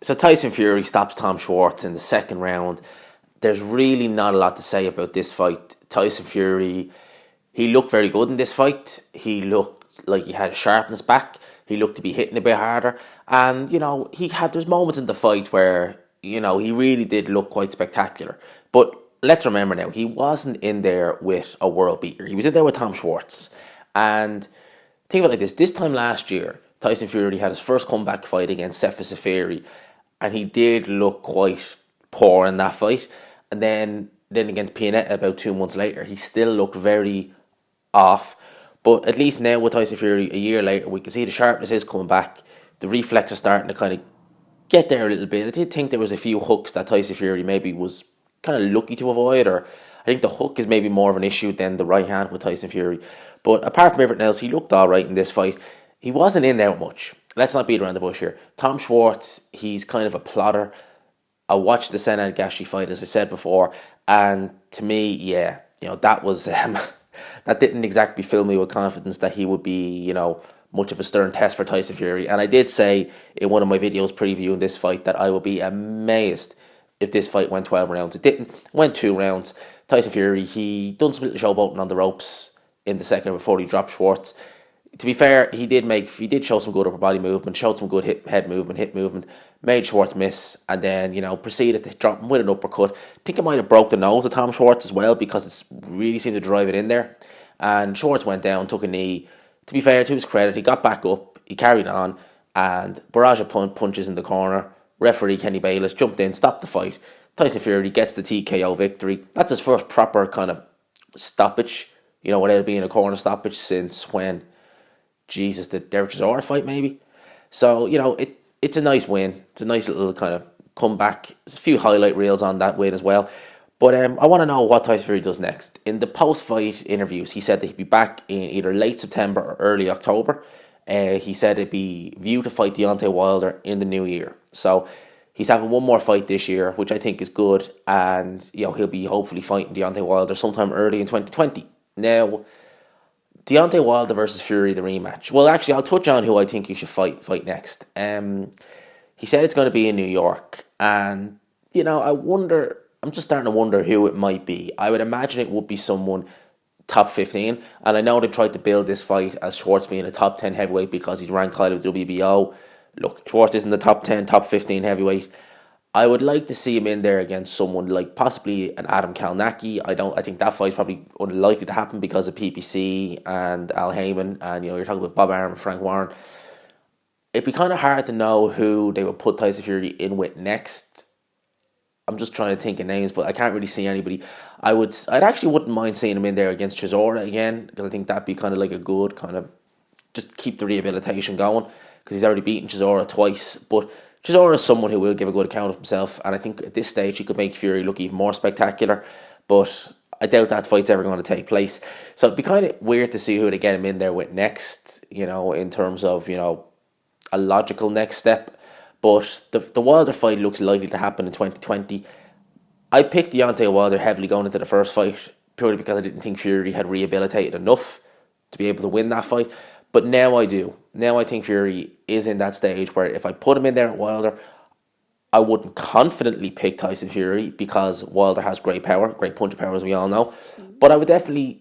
So Tyson Fury stops Tom Schwarz in the second round. There's really not a lot to say about this fight. Tyson Fury, he looked very good in this fight. He looked like he had a sharpness back. He looked to be hitting a bit harder. And, there's moments in the fight where, he really did look quite spectacular. But let's remember now, he wasn't in there with a world beater. He was in there with Tom Schwarz. And think about it like this time last year, Tyson Fury had his first comeback fight against Sefa Safiri, and he did look quite poor in that fight. And then against Pianetta about 2 months later, he still looked very off. But at least now with Tyson Fury, a year later, we can see the sharpness is coming back. The reflex is starting to kind of get there a little bit. I did think there was a few hooks that Tyson Fury maybe was kind of lucky to avoid, or I think the hook is maybe more of an issue than the right hand with Tyson Fury. But apart from everything else, he looked all right in this fight. He wasn't in there much. Let's not beat around the bush here. Tom Schwarz, he's kind of a plotter. I watched the Senad Gashi fight, as I said before, and to me, that was that didn't exactly fill me with confidence that he would be, much of a stern test for Tyson Fury. And I did say in one of my videos previewing this fight that I would be amazed if this fight went 12 rounds. It didn't. It went 2 rounds. Tyson Fury, he done some little showboating on the ropes in the second before he dropped Schwarz. To be fair, he did show some good upper body movement, showed some good hip movement, made Schwarz miss, and then, proceeded to drop him with an uppercut. I think it might have broke the nose of Tom Schwarz as well, because it's really seemed to drive it in there. And Schwarz went down, took a knee. To be fair, to his credit, he got back up, he carried on, and barrage of punches in the corner. Referee Kenny Bayless jumped in, stopped the fight. Tyson Fury gets the TKO victory. That's his first proper kind of stoppage, without it being a corner stoppage since when, Jesus, the Derek Chisora fight maybe. So, it's a nice win. It's a nice little kind of comeback. There's a few highlight reels on that win as well. But I want to know what Tyson Fury does next. In the post-fight interviews, he said that he'd be back in either late September or early October. He said it'd be viewed to fight Deontay Wilder in the new year. So he's having one more fight this year, which I think is good. And, he'll be hopefully fighting Deontay Wilder sometime early in 2020. Now, Deontay Wilder versus Fury, the rematch. Well, actually, I'll touch on who I think he should fight next. He said it's going to be in New York. And, I'm just starting to wonder who it might be. I would imagine it would be someone top 15. And I know they tried to build this fight as Schwarz being a top 10 heavyweight because he's ranked high with WBO. Look, Schwarz isn't the top 10, top 15 heavyweight. I would like to see him in there against someone like possibly an Adam Kalnacki. I think that fight's probably unlikely to happen because of PPC and Al Heyman. And, you're talking about Bob Arum and Frank Warren. It'd be kind of hard to know who they would put Tyson Fury in with next. I'm just trying to think of names, but I can't really see anybody. I actually wouldn't mind seeing him in there against Chisora again, because I think that'd be kind of like a good kind of just keep the rehabilitation going, because he's already beaten Chisora twice. But Chisora is someone who will give a good account of himself, and I think at this stage he could make Fury look even more spectacular. But I doubt that fight's ever going to take place. So it'd be kind of weird to see who they get him in there with next, in terms of, a logical next step. But the Wilder fight looks likely to happen in 2020. I picked Deontay Wilder heavily going into the first fight, purely because I didn't think Fury had rehabilitated enough to be able to win that fight. But now I do. Now I think Fury is in that stage where if I put him in there at Wilder, I wouldn't confidently pick Tyson Fury because Wilder has great power, great punch power, as we all know. But I would definitely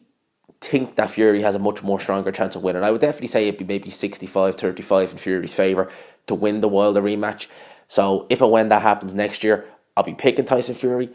think that Fury has a much more stronger chance of winning. I would definitely say it'd be maybe 65-35 in Fury's favour to win the Wilder rematch. So if and when that happens next year, I'll be picking Tyson Fury.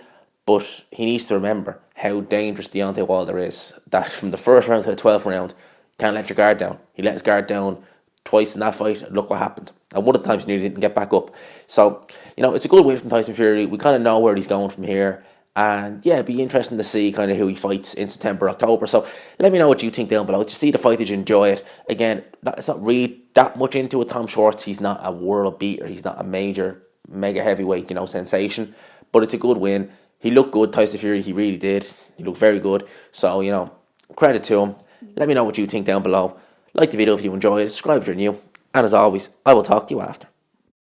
But he needs to remember how dangerous Deontay Wilder is. That from the first round to the 12th round, can't let your guard down. He let his guard down twice in that fight. Look what happened. And one of the times he nearly didn't get back up. So, it's a good win from Tyson Fury. We kind of know where he's going from here. And yeah, it'd be interesting to see kind of who he fights in September, October. So let me know what you think down below. Did you see the fight? Did you enjoy it? Again, it's not read that much into it. Tom Schwarz, he's not a world beater. He's not a major, mega heavyweight, sensation. But it's a good win. He looked good, Tyson Fury. He really did. He looked very good. So, credit to him. Let me know what you think down below. Like the video if you enjoyed it. Subscribe if you're new. And as always, I will talk to you after.